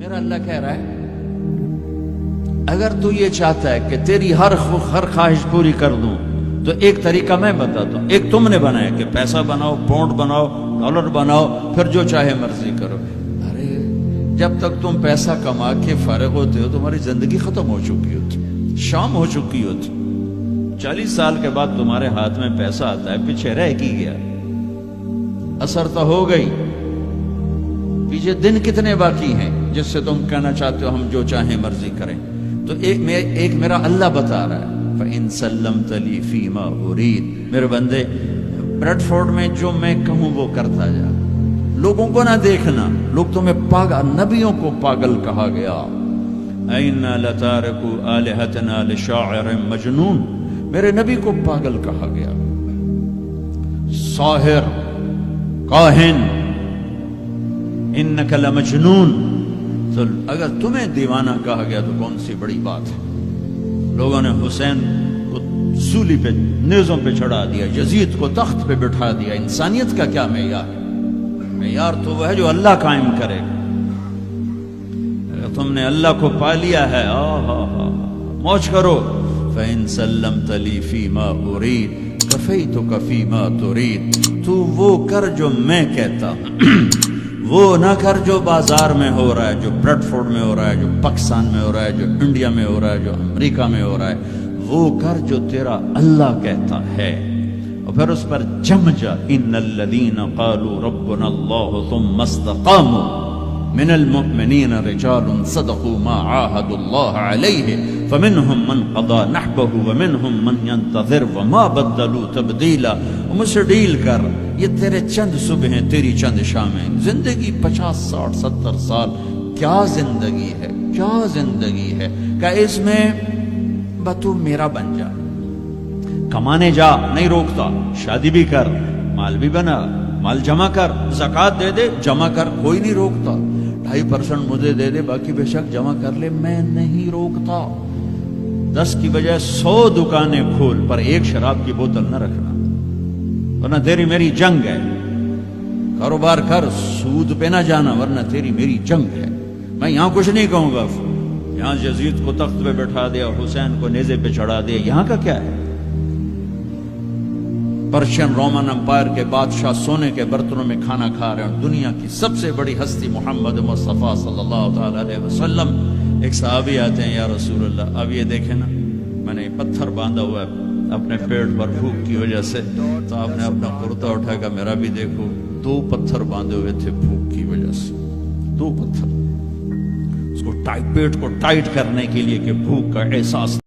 میرا اللہ کہہ رہا ہے اگر تو یہ چاہتا ہے کہ تیری ہر خواہش پوری کر دوں تو ایک طریقہ میں بتاتا ہوں. ایک تم نے بنایا کہ پیسہ بناؤ، پاؤنڈ بناؤ، ڈالر بناؤ، پھر جو چاہے مرضی کرو. ارے جب تک تم پیسہ کما کے فارغ ہوتے ہو تمہاری زندگی ختم ہو چکی ہوتی، شام ہو چکی ہوتی. 40 سال کے بعد تمہارے ہاتھ میں پیسہ آتا ہے، پیچھے رہ کی گیا، اثر تو ہو گئی، پیچھے دن کتنے باقی ہیں جس سے تم کہنا چاہتے ہو ہم جو چاہیں مرضی کریں. تو ایک میرا اللہ بتا رہا ہے فَإِن سَلَّمْتَ لِي فِي مَا أُرِيدُ. میرے بندے بریڈ فورڈ میں جو میں کہوں وہ کرتا جا، لوگوں کو نہ دیکھنا. لوگ تمہیں پاگل، نبیوں کو پاگل کہا گیا. اَإِنَّا لَتَارِكُوا آلِهَتَنَا لِشَاعِرٍ مَجْنُونٍ. میرے نبی کو پاگل کہا گیا، ساحر، کاہن، اِنَّكَ لَمَجْنُونَ. تو اگر تمہیں دیوانہ کہا گیا تو کون سی بڑی بات ہے. لوگوں نے حسین کو سولی پہ، نیزوں پہ چڑھا دیا، یزید کو تخت پہ بٹھا دیا. انسانیت کا کیا معیار ہے؟ معیار تو وہ ہے جو اللہ قائم کرے. اگر تم نے اللہ کو پا لیا ہے موج کرو. فَإِن سَلَّمْتَ لِي فِي مَا أُرِيدُ كَفَيْتُكَ فِي مَا تُرِيدُ. تو وہ کر جو میں کہتا ہوں، وہ نہ کر جو بازار میں ہو رہا ہے، جو بریڈ فورڈ میں ہو رہا ہے، جو پاکستان میں ہو رہا ہے، جو انڈیا میں ہو رہا ہے، جو امریکہ میں ہو رہا ہے. وہ کر جو تیرا اللہ کہتا ہے. اور پھر اس پر جم جا. ان الذین قالوا ربنا اللہ ثم استقاموا من المؤمنین رجال صدقوا ما عاهدوا اللہ علیہ فمنهم من قضى نحبه ومنهم من ينتظر وما بدلوا تبدیلا. مجھ سے ڈیل کر، یہ تیرے چند صبح ہیں، تیری چند شامیں. زندگی 50 60 70 سال، کیا زندگی ہے، کیا زندگی ہے. کہ اس میں تو میرا بن جا، کمانے جا، نہیں روکتا. شادی بھی کر، مال بھی بنا، مال جمع کر، زکوٰۃ دے دے، جمع کر، کوئی نہیں روکتا. 2.5% مجھے دے دے، باقی بے شک جمع کر لے، میں نہیں روکتا. 10 کی بجائے 100 دکانیں کھول، پر ایک شراب کی بوتل نہ رکھنا، ورنہ تیری میری جنگ ہے. کاروبار کر، سود پہ نہ جانا، ورنہ تیری میری جنگ ہے. میں یہاں کچھ نہیں کہوں گا. یہاں یزید کو تخت پہ بٹھا دیا، حسین کو نیزے پہ چڑھا دیا، یہاں کا کیا ہے؟ پرشین رومن امپائر کے بادشاہ سونے کے برتنوں میں کھانا کھا رہے ہیں. دنیا کی سب سے بڑی ہستی محمد مصطفیٰ صلی اللہ تعالی علیہ وسلم. ایک صحابی آتے ہیں، یا رسول اللہ اب یہ دیکھیں نا، میں نے پتھر باندھا ہوا ہے اپنے پیٹ پر بھوک کی وجہ سے. تو آپ نے اپنا کرتا اٹھا کر میرا بھی دیکھو، 2 پتھر باندھے ہوئے تھے بھوک کی وجہ سے. 2 پتھر اس کو پیٹ کو ٹائٹ کرنے کے لیے کہ بھوک کا احساس